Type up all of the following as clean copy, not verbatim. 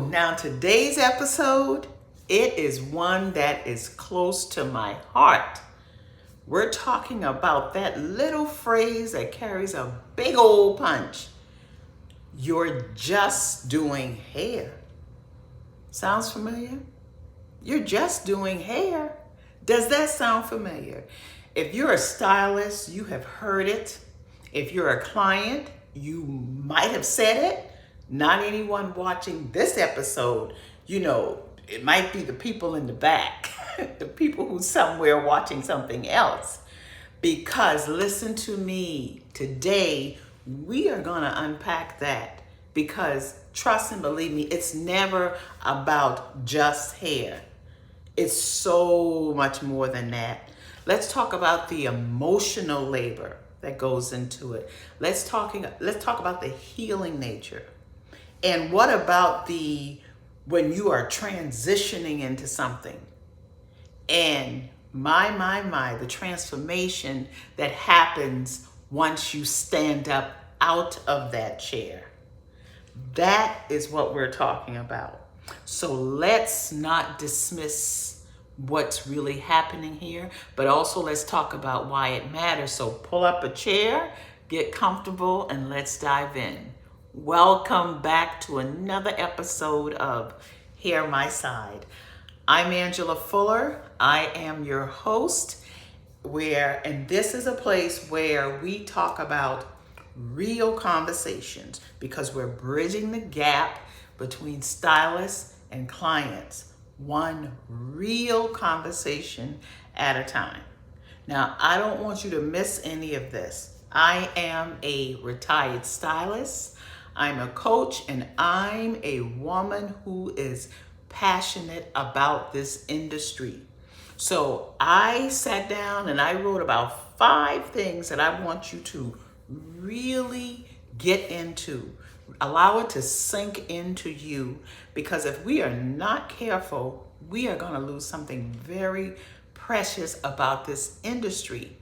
Now today's episode, it is one that is close to my heart. We're talking about that little phrase that carries a big old punch. You're just doing hair. Sounds familiar? You're just doing hair. Does that sound familiar? If you're a stylist, you have heard it. If you're a client, you might have said it. Not anyone watching this episode, it might be the people in the back, the people who's somewhere watching something else. Because listen to me, today we are going to unpack that, because trust and believe me, it's never about just hair. It's so much more than that. Let's talk about the emotional labor that goes into it. Let's talk about the healing nature. And what about when you are transitioning into something? And the transformation that happens once you stand up out of that chair. That is what we're talking about. So let's not dismiss what's really happening here, but also let's talk about why it matters. So pull up a chair, get comfortable, and let's dive in. Welcome back to another episode of Hair My Side. I'm Angela Fuller. I am your host, and this is a place where we talk about real conversations, because we're bridging the gap between stylists and clients, one real conversation at a time. Now, I don't want you to miss any of this. I am a retired stylist. I'm a coach, and I'm a woman who is passionate about this industry. So I sat down and I wrote about 5 things that I want you to really get into. Allow it to sink into you, because if we are not careful, we are going to lose something very precious about this industry.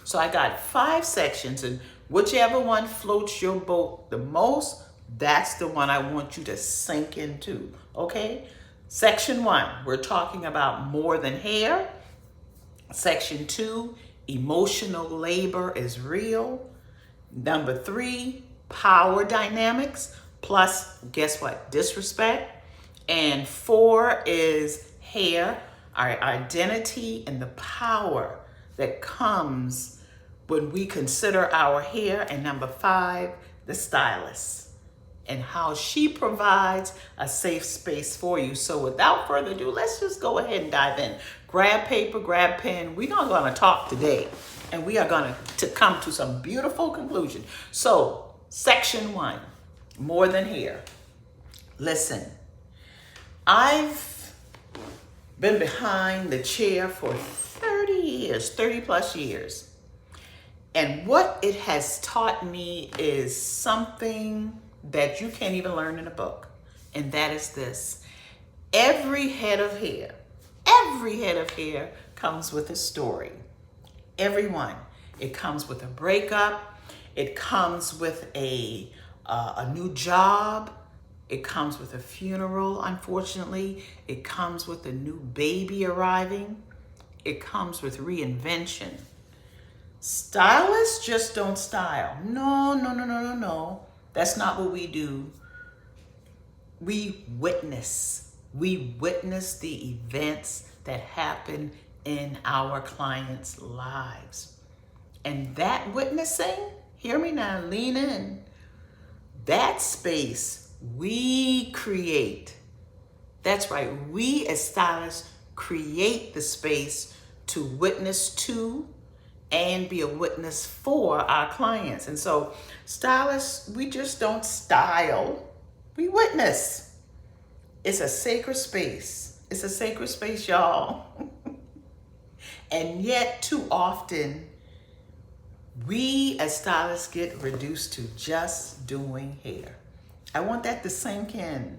So I got 5 sections, and whichever one floats your boat the most, that's the one I want you to sink into, okay? Section 1, we're talking about more than hair. Section 2, emotional labor is real. Number 3, power dynamics, plus, guess what? Disrespect. And 4 is hair, our identity, and the power that comes when we consider our hair. And number 5, the stylist, and how she provides a safe space for you. So without further ado, let's just go ahead and dive in. Grab paper, grab pen. We're not going to talk today, and we are going to come to some beautiful conclusion. So section 1, more than hair. Listen, I've been behind the chair for 30 plus years. And what it has taught me is something that you can't even learn in a book. And that is this: every head of hair comes with a story. Every one. It comes with a breakup. It comes with a new job. It comes with a funeral, unfortunately. It comes with a new baby arriving. It comes with reinvention. Stylists just don't style. No. That's not what we do. We witness. We witness the events that happen in our clients' lives. And that witnessing, hear me now, lean in, that space we create. That's right. We as stylists create the space to witness to and be a witness for our clients. And so stylists, we just don't style, we witness. It's a sacred space. It's a sacred space, y'all. And yet too often, we as stylists get reduced to just doing hair. I want that to sink in.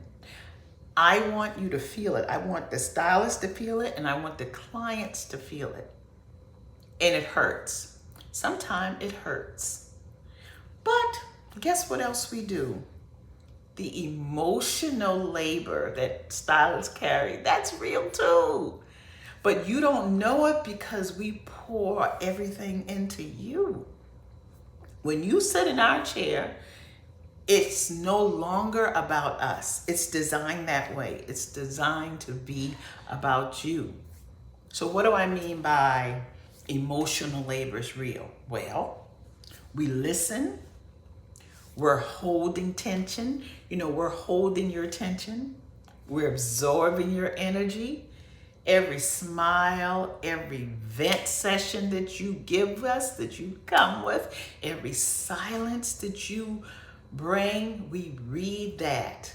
I want you to feel it. I want the stylist to feel it, and I want the clients to feel it. And it hurts. Sometimes it hurts. But guess what else we do? the emotional labor that stylists carry, that's real too. But you don't know it because we pour everything into you. When you sit in our chair, it's no longer about us. It's designed that way. It's designed to be about you. So what do I mean by emotional labor is real? Well, we listen. We're holding tension. We're holding your tension. We're absorbing your energy. Every smile, every vent session that you give us, that you come with, every silence that you bring, we read that.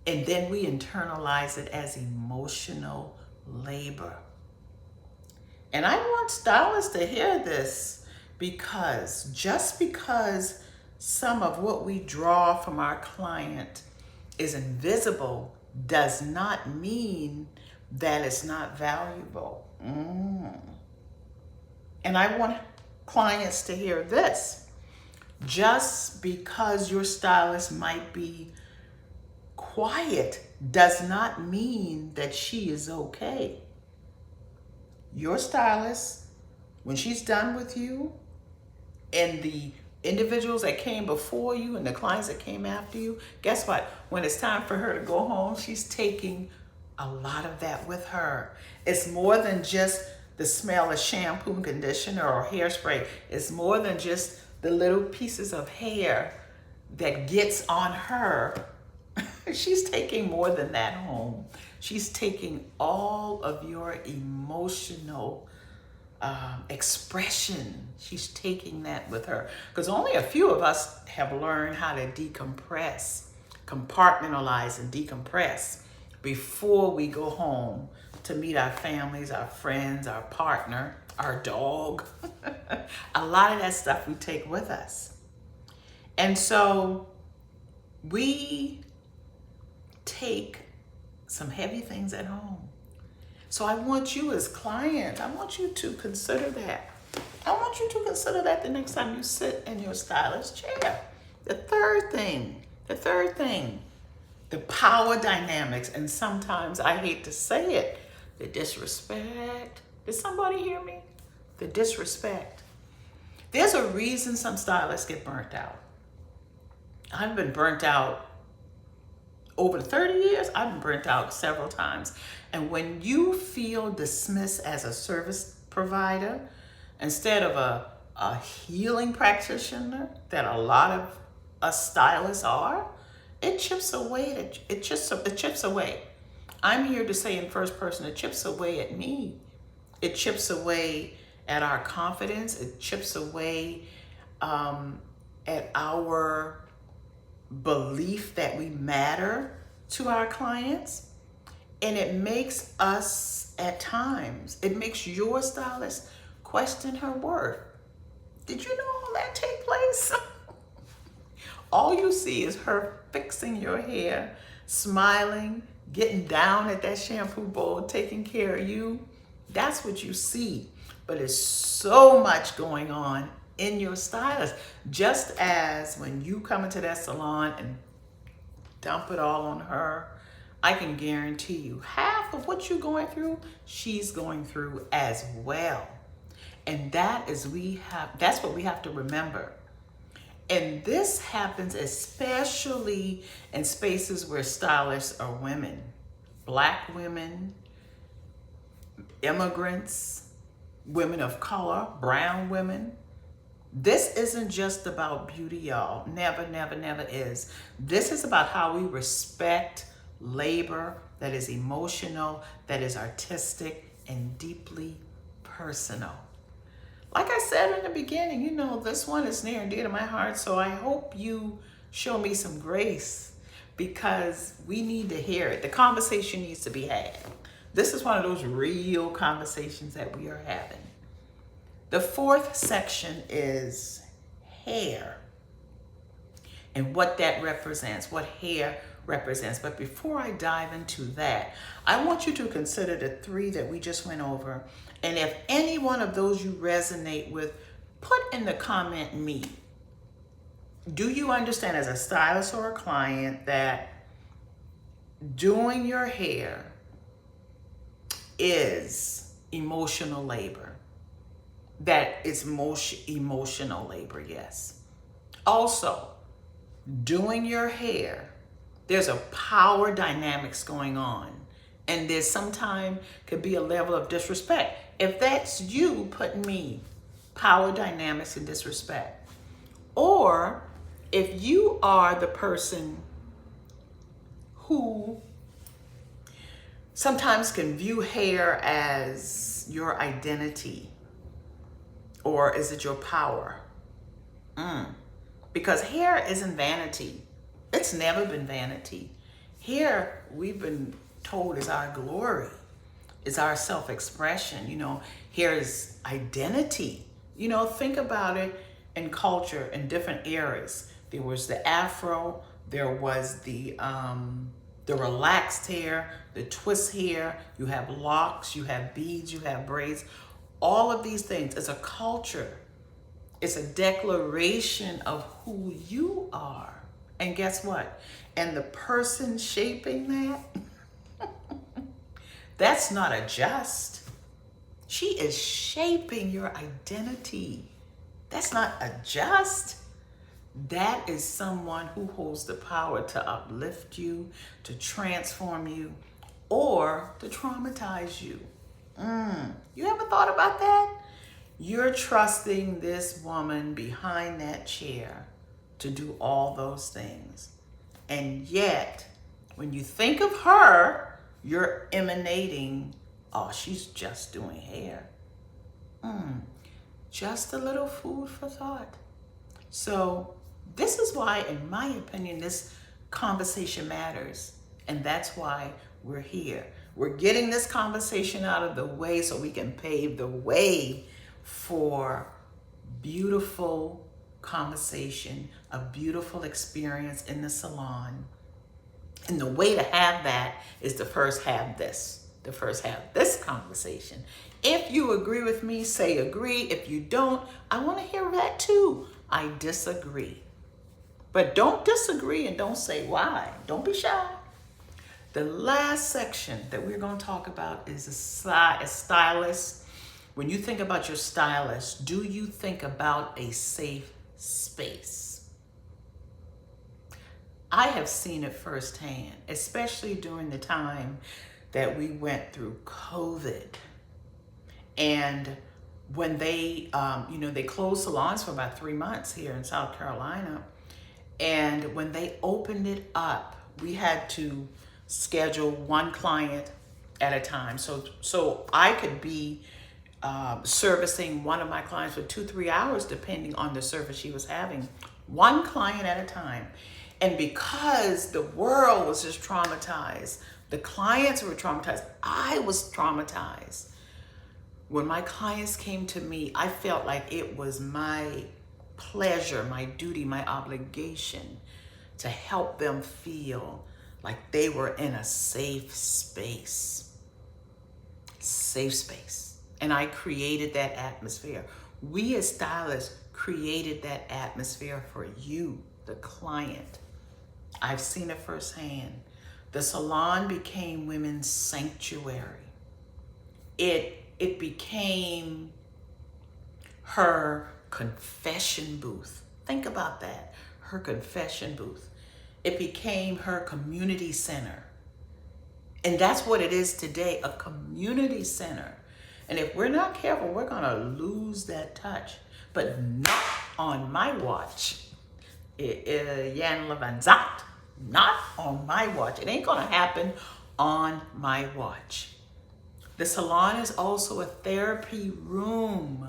And then we internalize it as emotional labor. And I want stylists to hear this, because just because some of what we draw from our client is invisible does not mean that it's not valuable. And I want clients to hear this. Just because your stylist might be quiet does not mean that she is okay. Your stylist, when she's done with you, and the individuals that came before you and the clients that came after you, guess what? When it's time for her to go home, she's taking a lot of that with her. It's more than just the smell of shampoo and conditioner or hairspray. It's more than just the little pieces of hair that gets on her. She's taking more than that home. She's taking all of your emotional expression. She's taking that with her. Because only a few of us have learned how to decompress, compartmentalize and decompress before we go home to meet our families, our friends, our partner, our dog. A lot of that stuff we take with us. And so we take some heavy things at home. So I want you as client, I want you to consider that. I want you to consider that the next time you sit in your stylist chair. The third thing, the power dynamics, and sometimes I hate to say it, the disrespect. Did somebody hear me? The disrespect. There's a reason some stylists get burnt out. I've been burnt out over the 30 years. I've been burnt out several times. And when you feel dismissed as a service provider instead of a healing practitioner that a lot of us stylists are, it chips away. It chips away. I'm here to say in first person, it chips away at me. It chips away at our confidence. It chips away at our belief that we matter to our clients. And it makes us, at times, it makes your stylist question her worth. Did you know all that take place? All you see is her fixing your hair, smiling, getting down at that shampoo bowl, taking care of you. That's what you see. But there's so much going on in your stylist. Just as when you come into that salon and dump it all on her, I can guarantee you half of what you're going through, she's going through as well. And that's what we have to remember. And this happens especially in spaces where stylists are women, Black women, immigrants, women of color, brown women. This isn't just about beauty, y'all. Never, never, never is. This is about how we respect labor that is emotional, that is artistic, and deeply personal. Like I said in the beginning, this one is near and dear to my heart, so I hope you show me some grace, because we need to hear it. The conversation needs to be had. This is one of those real conversations that we are having. The fourth section is hair and what that represents, what hair represents. But before I dive into that, I want you to consider the three that we just went over. And if any one of those you resonate with, put in the comment me. Do you understand as a stylist or a client that doing your hair is emotional labor? That is emotional labor, yes. Also, doing your hair, there's a power dynamics going on. And there's sometimes could be a level of disrespect. If that's you putting me, power dynamics and disrespect. Or if you are the person who sometimes can view hair as your identity, or is it your power? Because hair isn't vanity. It's never been vanity. Hair, we've been told, is our glory, is our self-expression. Hair is identity. Think about it in culture in different eras. There was the afro, there was the relaxed hair, the twist hair, you have locks, you have beads, you have braids. All of these things is a culture. It's a declaration of who you are. And guess what? And the person shaping that, that's not a just. She is shaping your identity. That's not a just. That is someone who holds the power to uplift you, to transform you, or to traumatize you. You ever thought about that? You're trusting this woman behind that chair to do all those things. And yet, when you think of her, you're emanating, oh, she's just doing hair. Just a little food for thought. So this is why, in my opinion, this conversation matters. And that's why we're here. We're getting this conversation out of the way so we can pave the way for beautiful conversation, a beautiful experience in the salon. And the way to have that is to first have this. To first have this conversation. If you agree with me, say agree. If you don't, I want to hear that too. I disagree. But don't disagree and don't say why. Don't be shy. The last section that we're going to talk about is a stylist. When you think about your stylist, do you think about a safe space? I have seen it firsthand, especially during the time that we went through COVID. And when they closed salons for about 3 months here in South Carolina. And when they opened it up, we had to schedule one client at a time. So I could be servicing one of my clients for 2-3 hours, depending on the service she was having. One client at a time. And because the world was just traumatized, the clients were traumatized, I was traumatized. When my clients came to me, I felt like it was my pleasure, my duty, my obligation to help them feel like they were in a safe space. Safe space. And I created that atmosphere. We as stylists created that atmosphere for you, the client. I've seen it firsthand. The salon became women's sanctuary. It became her confession booth. Think about that. Her confession booth. It became her community center. And that's what it is today, a community center. And if we're not careful, we're going to lose that touch. But not on my watch. Jan Levanzat. Not on my watch. It ain't going to happen on my watch. The salon is also a therapy room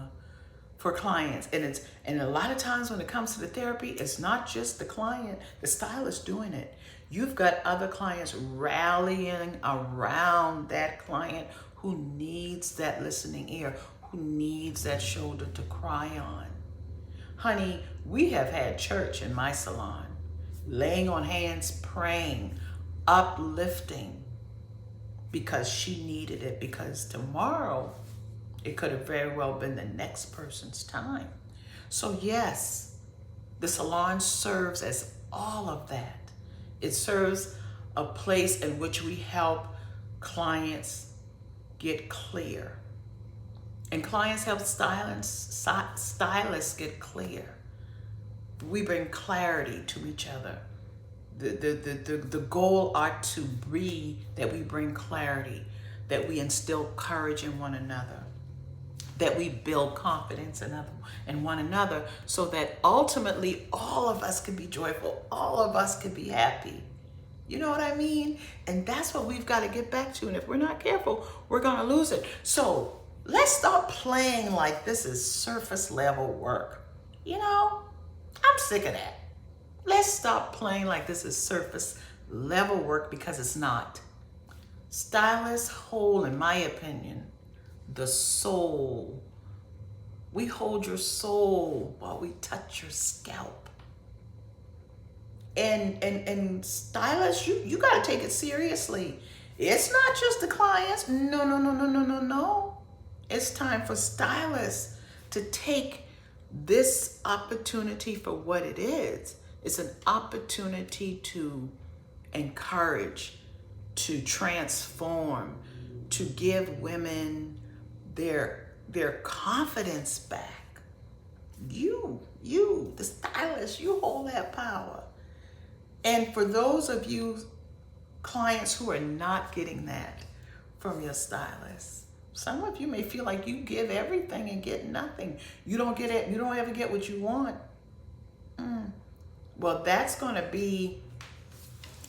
for clients. And a lot of times when it comes to the therapy, it's not just the client, the stylist doing it. You've got other clients rallying around that client who needs that listening ear, who needs that shoulder to cry on. Honey, we have had church in my salon, laying on hands, praying, uplifting, because she needed it, because tomorrow it could have very well been the next person's time. So yes, The salon serves as all of that. It serves a place in which we help clients get clear. And clients help stylists get clear. We bring clarity to each other. The goal ought to be that we bring clarity, that we instill courage in one another, that we build confidence in one another, so that ultimately all of us can be joyful, all of us can be happy. You know what I mean? And that's what we've got to get back to. And if we're not careful, we're going to lose it. So let's stop playing like this is surface level work. You know, I'm sick of that. Let's stop playing like this is surface level work, because it's not. Stylists hold, in my opinion, the soul. We hold your soul while we touch your scalp. And stylists, you got to take it seriously. It's not just the clients. No. It's time for stylists to take this opportunity for what it is. It's an opportunity to encourage, to transform, to give women their confidence back. You, the stylist, you hold that power. And for those of you clients who are not getting that from your stylist, some of you may feel like you give everything and get nothing. You don't get it. You don't ever get what you want. Well, that's going to be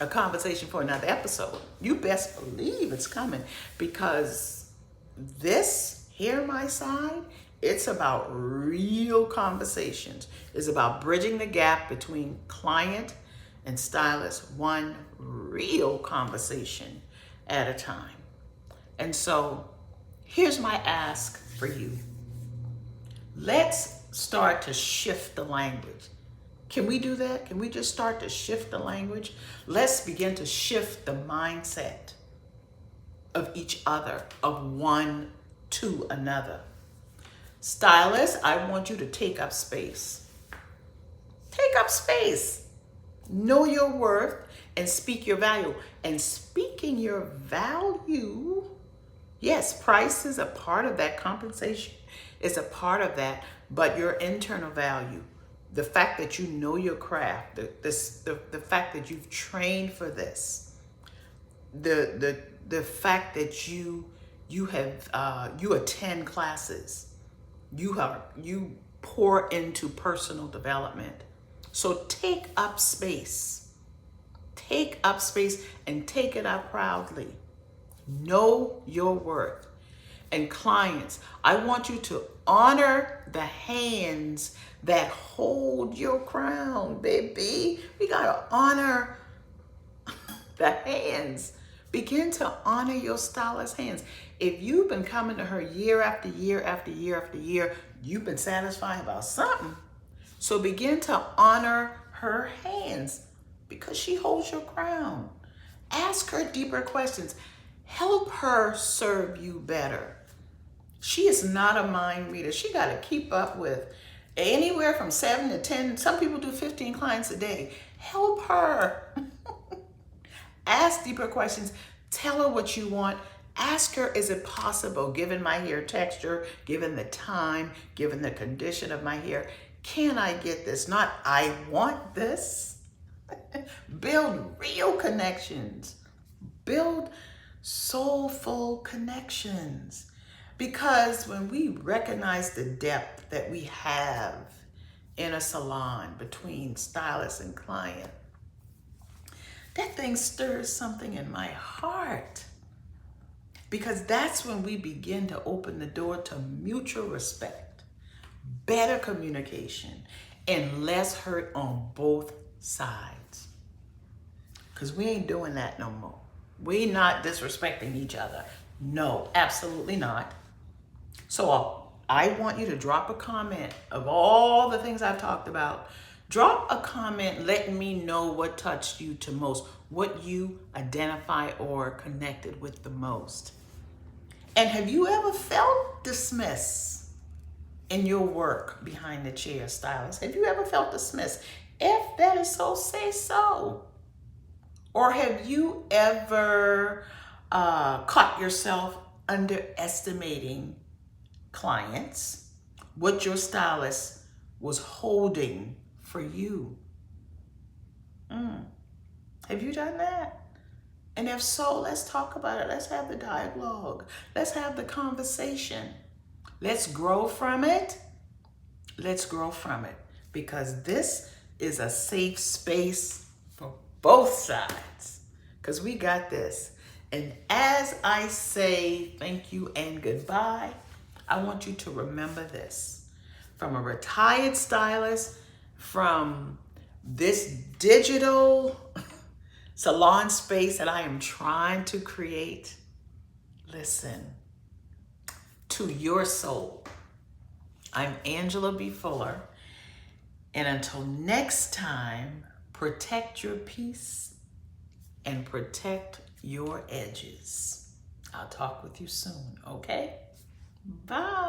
a conversation for another episode. You best believe it's coming, because this here, my side, it's about real conversations. It's about bridging the gap between client and stylist, one real conversation at a time. And so here's my ask for you. Let's start to shift the language. Can we do that? Can we just start to shift the language? Let's begin to shift the mindset of each other, of one to another. Stylists, I want you to take up space. Take up space. Know your worth and speak your value. And speaking your value, yes, price is a part of that. Compensation is a part of that, but your internal value, the fact that you know your craft, the fact that you've trained for this, the fact that you attend classes, you pour into personal development. So take up space. Take up space and take it up proudly. Know your worth. And clients, I want you to honor the hands that hold your crown, baby. We gotta honor the hands. Begin to honor your stylist hands. If you've been coming to her year after year after year after year, you've been satisfied about something. So begin to honor her hands, because she holds your crown. Ask her deeper questions. Help her serve you better. She is not a mind reader. She got to keep up with anywhere from 7 to 10. Some people do 15 clients a day. Help her. Ask deeper questions. Tell her what you want. Ask her, is it possible, given my hair texture, given the time, given the condition of my hair, can I get this? Not, I want this. Build real connections. Build soulful connections. Because when we recognize the depth that we have in a salon between stylist and client, that thing stirs something in my heart. Because that's when we begin to open the door to mutual respect, better communication, and less hurt on both sides. Because we ain't doing that no more. We not disrespecting each other. No, absolutely not. So I want you to drop a comment of all the things I've talked about. Drop a comment letting me know what touched you to most, what you identify or connected with the most. And have you ever felt dismissed? in your work behind the chair, stylist? Have you ever felt dismissed? If that is so, say so. Or have you ever caught yourself underestimating clients, what your stylist was holding for you? Have you done that? And if so, let's talk about it. Let's have the dialogue. Let's have the conversation. Let's grow from it. Let's grow from it, because this is a safe space for both sides, because we got this. And as I say thank you and goodbye, I want you to remember this. From a retired stylist, from this digital salon space that I am trying to create, listen to your soul. I'm Angela B. Fuller, and until next time, protect your peace and protect your edges. I'll talk with you soon, okay? Bye.